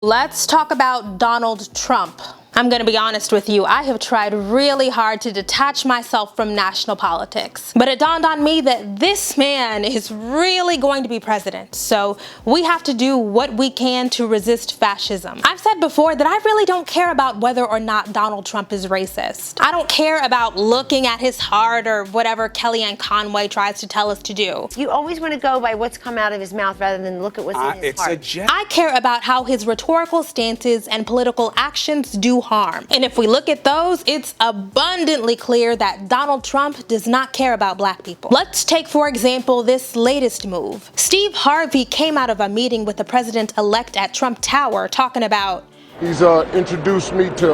Let's talk about Donald Trump. I'm going to be honest with you, I have tried really hard to detach myself from national politics. But it dawned on me that this man is really going to be president, so we have to do what we can to resist fascism. I've said before that I really don't care about whether or not Donald Trump is racist. I don't care about looking at his heart or whatever Kellyanne Conway tries to tell us to do. You always want to go by what's come out of his mouth rather than look at what's in his heart. I care about how his rhetorical stances and political actions do harm. And if we look at those, it's abundantly clear that Donald Trump does not care about black people. Let's take, for example, this latest move. Steve Harvey came out of a meeting with the president-elect at Trump Tower talking about, he's introduced me to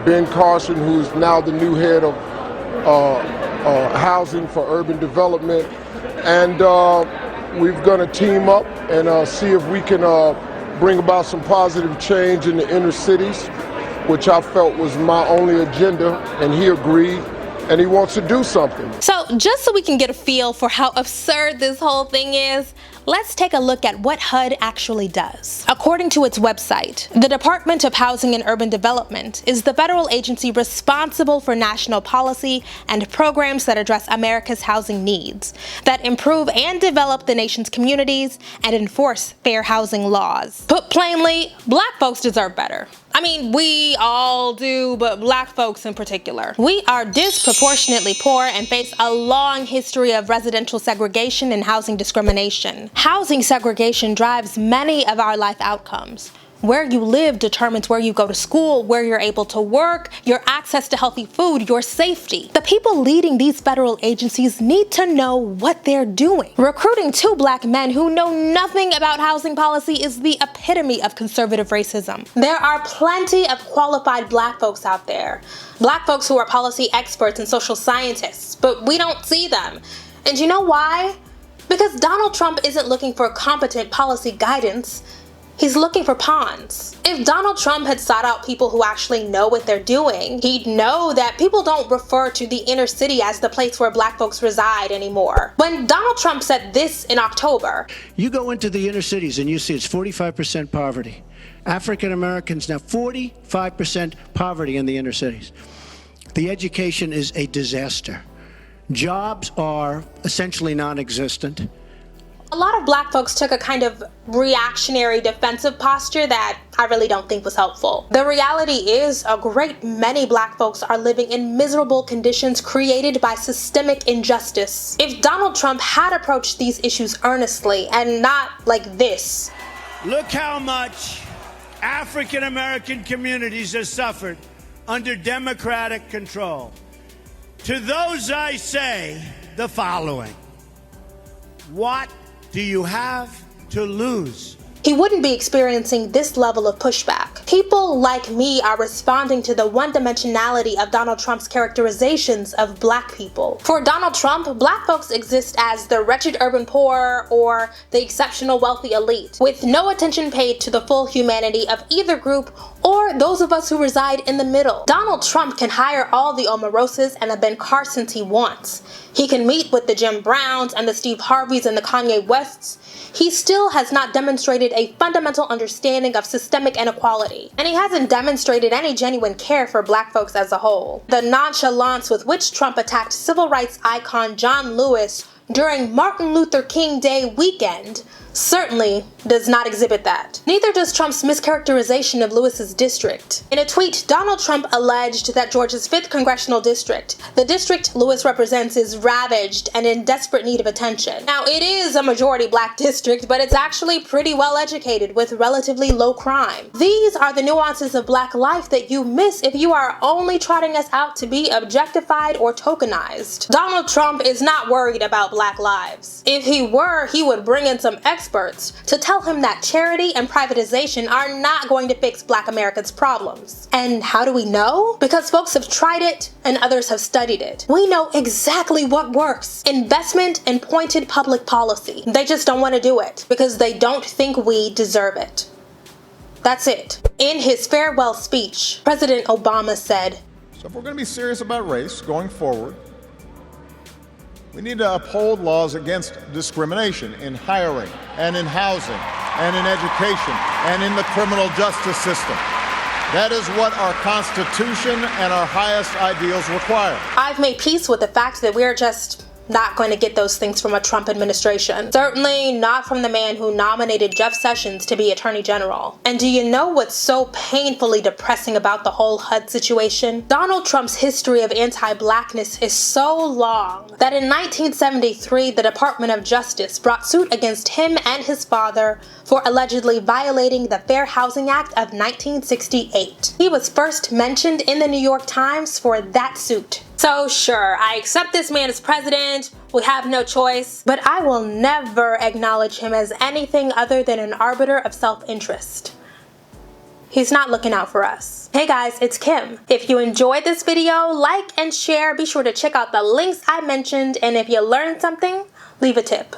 Ben Carsons, who's now the new head of housing for urban development. And we're going to team up and see if we can bring about some positive change in the inner cities, which I felt was my only agenda, and he agreed, and he wants to do something. So just so we can get a feel for how absurd this whole thing is, let's take a look at what HUD actually does. According to its website, the Department of Housing and Urban Development is the federal agency responsible for national policy and programs that address America's housing needs, that improve and develop the nation's communities and enforce fair housing laws. Put plainly, black folks deserve better. I mean, we all do, but black folks in particular. We are disproportionately poor and face a long history of residential segregation and housing discrimination. Housing segregation drives many of our life outcomes. Where you live determines where you go to school, where you're able to work, your access to healthy food, your safety. The people leading these federal agencies need to know what they're doing. Recruiting two black men who know nothing about housing policy is the epitome of conservative racism. There are plenty of qualified black folks out there. Black folks who are policy experts and social scientists, but we don't see them. And you know why? Because Donald Trump isn't looking for competent policy guidance. He's looking for pawns. If Donald Trump had sought out people who actually know what they're doing, he'd know that people don't refer to the inner city as the place where black folks reside anymore. When Donald Trump said this in October, you go into the inner cities and you see it's 45% poverty. African Americans now 45% poverty in the inner cities. The education is a disaster. Jobs are essentially non-existent. a lot of black folks took a kind of reactionary defensive posture that I really don't think was helpful. The reality is a great many black folks are living in miserable conditions created by systemic injustice. If Donald Trump had approached these issues earnestly and not like this. Look how much African American communities have suffered under Democratic control. To those I say the following: what do you have to lose? He wouldn't be experiencing this level of pushback. People like me are responding to the one-dimensionality of Donald Trump's characterizations of black people. For Donald Trump, black folks exist as the wretched urban poor or the exceptional wealthy elite, with no attention paid to the full humanity of either group or those of us who reside in the middle. Donald Trump can hire all the Omarosas and the Ben Carsons he wants. He can meet with the Jim Browns and the Steve Harveys and the Kanye Wests. He still has not demonstrated a fundamental understanding of systemic inequality, and he hasn't demonstrated any genuine care for black folks as a whole. The nonchalance with which Trump attacked civil rights icon John Lewis during Martin Luther King Day weekend certainly does not exhibit that. Neither does Trump's mischaracterization of Lewis's district. In a tweet, Donald Trump alleged that Georgia's 5th congressional district, the district Lewis represents, is ravaged and in desperate need of attention. Now, it is a majority black district, but it's actually pretty well educated with relatively low crime. These are the nuances of black life that you miss if you are only trotting us out to be objectified or tokenized. Donald Trump is not worried about black lives. If he were, he would bring in some experts to tell him that charity and privatization are not going to fix black America's problems. And how do we know? Because folks have tried it and others have studied it. We know exactly what works. Investment and pointed public policy. They just don't want to do it because they don't think we deserve it. That's it. In his farewell speech, President Obama said, "So if we're going to be serious about race going forward, we need to uphold laws against discrimination in hiring and in housing. and in education and in the criminal justice system. That is what our Constitution and our highest ideals require. I've made peace with the fact that we're just not going to get those things from a Trump administration. Certainly not from the man who nominated Jeff Sessions to be Attorney General. And do you know what's so painfully depressing about the whole HUD situation? Donald Trump's history of anti-blackness is so long that in 1973, the Department of Justice brought suit against him and his father for allegedly violating the Fair Housing Act of 1968. He was first mentioned in the New York Times for that suit. So sure, I accept this man as president, we have no choice, but I will never acknowledge him as anything other than an arbiter of self-interest. He's not looking out for us. Hey guys, it's Kim. If you enjoyed this video, like and share, be sure to check out the links I mentioned, and if you learned something, leave a tip.